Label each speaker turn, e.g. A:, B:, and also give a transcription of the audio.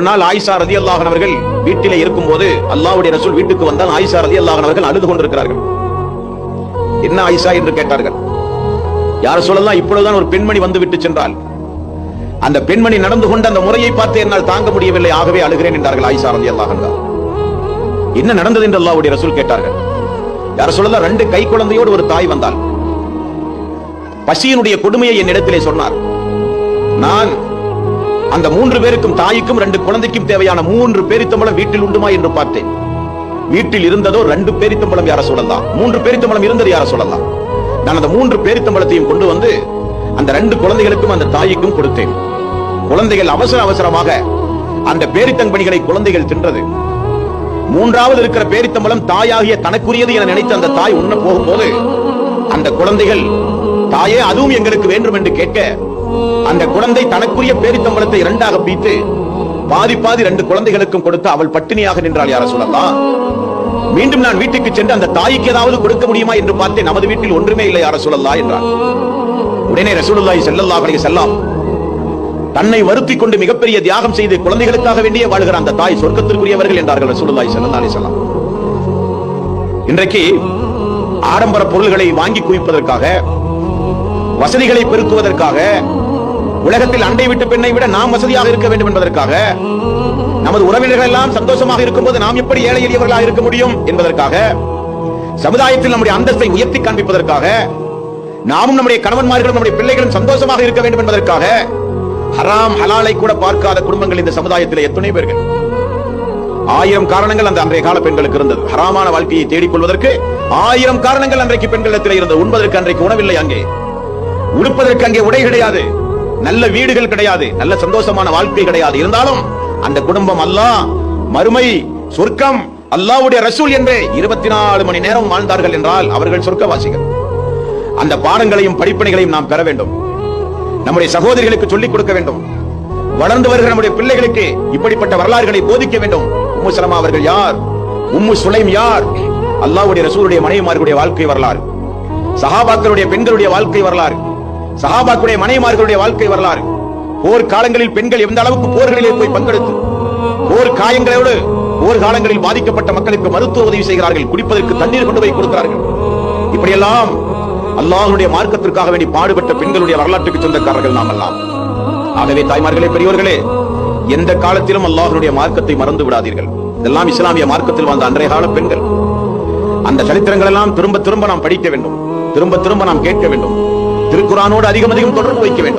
A: நாள் ஆயிஷா ரலியல்லாஹு அன்ஹா அவர்கள் வீட்டிலே இருக்கும்போது அல்லாஹ்வுடைய ரசூல் வீட்டுக்கு வந்தால் ஆயிஷா ரலியல்லாஹு அன்ஹா அவர்கள் அழுது கொண்டிருக்கிறார்கள். என்ன ஆயிஷா என்று கேட்டார்கள். யா ரசூலல்லாஹ், இப்பொழுதுதான் ஒரு பெண்மணி வந்து விட்டு சென்றால், அந்த பெண்மணி நடந்து கொண்ட அந்த முறையை பார்த்து என்னால் தாங்க முடியவில்லை, ஆகவே அழுகிறேன் என்றார்கள் ஆயிஷா ரலியல்லாஹு அன்ஹா. என்ன நடந்தது என்று அல்லாஹ்வுடைய ரசூல் கேட்டார்கள். யா ரசூலல்லாஹ், 2 கை குழந்தையோடு ஒரு தாய் வந்தால் பசியினுடைய கொடுமையை என்னிடத்திலே சொன்னார். நான் அந்த 3 பேருக்கும், தாய்க்கும் 2 குழந்தைக்கும் தேவையான 3 பேரித்தம்பளம் வீட்டில் உண்டுமா என்று பார்த்தேன். வீட்டில் இருந்ததோ 2 பேரித்தம்பளம் யா ரசூலல்லாஹ். 3 பேரித்தம்பளம் இருந்தது யா ரசூலல்லாஹ். நான் அந்த 3 பேரித்தம்பளத்தையும் கொண்டு வந்து அந்த 2 குழந்தைகளுக்கும் அந்த தாய்க்கும் கொடுத்தேன். குழந்தைகள் அவசரமாக அந்த பேரித்தங்கனிகளை குழந்தைகள் தின்றது. 3வது இருக்கிற பேரித்தம்பளம் தாயாகிய தனக்குரியது என நினைத்து அந்த தாய் உண்ண போகும்போது அந்த குழந்தைகள், தாயே அதுவும் எங்களுக்கு வேண்டும் என்று கேட்க, அந்த குழந்தை தனக்குரிய பேரித்தம்பளத்தை 2ஆக பிரித்து பாதி 2 குழந்தைகளுக்கும் கொடுத்து அவள் பட்டினியாக நின்றாள் யா ரசூலல்லாஹ். மீண்டும் நான் வீட்டுக்கு சென்று அந்த தாய்க்கு ஏதாவது கொடுக்க முடியுமா என்று பார்த்தேன். நமது வீட்டில் ஒன்றுமே இல்லை யா ரசூலல்லாஹ் என்றார். உடனே ரசூலுல்லாஹி ஸல்லல்லாஹு அலைஹி வஸல்லம் தன்னை வருத்திக் கொண்டு மிகப்பெரிய தியாகம் செய்து குழந்தைகளுக்காக வேண்டியே வாழ்கிற அந்த தாய் சொர்க்கத்திற்குரியவர்கள் என்றார்கள் ரசூலுல்லாஹி ஸல்லல்லாஹு அலைஹி வஸல்லம். இன்றைக்கு ஆடம்பர பொருள்களை வாங்கி குவிப்பதற்காக, வசதிகளை பெருக்குவதற்காக, உலகத்தில் அண்டை விட்டு பெண்ணை விட நாம் வசதியாக இருக்க வேண்டும் என்பதற்காக, நமது உறவினர்கள் எல்லாம் சந்தோஷமாக இருக்கும்போது நாம் எப்படி ஏழை எளியவர்களாக இருக்க முடியும் என்பதற்காக, சமுதாயத்தில் நம்முடைய அந்தஸ்தை உயர்த்தி காண்பிப்பதற்காக, நாமும் நம்முடைய கணவன்மார்களும் நம்முடைய பிள்ளைகளும் சந்தோஷமாக இருக்க வேண்டும் என்பதற்காக ஹராம் ஹலாலை கூட பார்க்காத குடும்பங்கள் இந்த சமுதாயத்தில் எத்தனை பேர்கள். 1000 காரணங்கள் அந்த அன்றைய கால பெண்களுக்கு இருந்தது. ஹராமான வாழ்க்கையை தேடிக்கொள்வதற்கு 1000 காரணங்கள் அன்றைக்கு பெண்களிடத்தில் இருந்தது. உண்பதற்கு அன்றைக்கு உணவில்லை, அங்கே உடுப்பதற்கு அங்கே உடை கிடையாது, நல்ல வீடுகள் கிடையாது, நல்ல சந்தோஷமான வாழ்க்கை கிடையாது. இருந்தாலும் அந்த குடும்பம் அல்லாஹ், மறுமை, சொர்க்கம், அல்லாஹ்வுடைய ரசூல் என்று 24 மணி நேரம் வாழ்ந்தார்கள் என்றால் அவர்கள் சொர்க்கவாசிகள். அந்த பாடங்களையும் படிப்பனைகளையும் நாம் பெற வேண்டும். நம்முடைய சகோதரிகளுக்கு சொல்லிக் கொடுக்க வேண்டும். வளர்ந்து வருகிற நம்முடைய பிள்ளைகளுக்கு இப்படிப்பட்ட வரலாறுகளை போதிக்க வேண்டும். உம்மு சலமா அவர்கள் யார்? உம்மு சுலைம் யார்? அல்லாஹ்வுடைய ரசூலுடைய மனைவிமார்களுடைய வாழ்க்கை வரலாறு, சஹாபாக்களுடைய பெண்களுடைய வாழ்க்கை வரலாறு, சஹாபாக்களுடைய மனைவிமார்களுடைய வாழ்க்கை வரலாறு. போர் காலங்களில் பெண்கள் எந்த அளவுக்கு போர்களிலே போய் பங்கெடுத்து போர் காயங்களோடு போர் காலங்களில் பாதிக்கப்பட்ட மக்களுக்கு மருத்துவ உதவி செய்கிறார்கள், குடிப்பதற்கு தண்ணீர் கொண்டு போய் கொடுக்கிறார்கள். இப்படியெல்லாம் அல்லாஹ்வுடைய மார்க்கத்திற்காக வேண்டி பாடுபட்ட பெண்களுடைய வரலாற்றுக்கு சொந்தக்காரர்கள் நாம் எல்லாம். ஆகவே தாய்மார்களே, பெரியோர்களே, எந்த காலத்திலும் அல்லாஹ்வுடைய மார்க்கத்தை மறந்து விடாதீர்கள். இதெல்லாம் இஸ்லாமிய மார்க்கத்தில் வாழ்ந்த அன்றைய கால பெண்கள். அந்த சரித்திரங்கள் எல்லாம் திரும்ப நாம் படிக்க வேண்டும், திரும்ப நாம் கேட்க வேண்டும். திருக்குர்ஆனோடு அதிகம் தொடர்பு வைக்க வேண்டும்.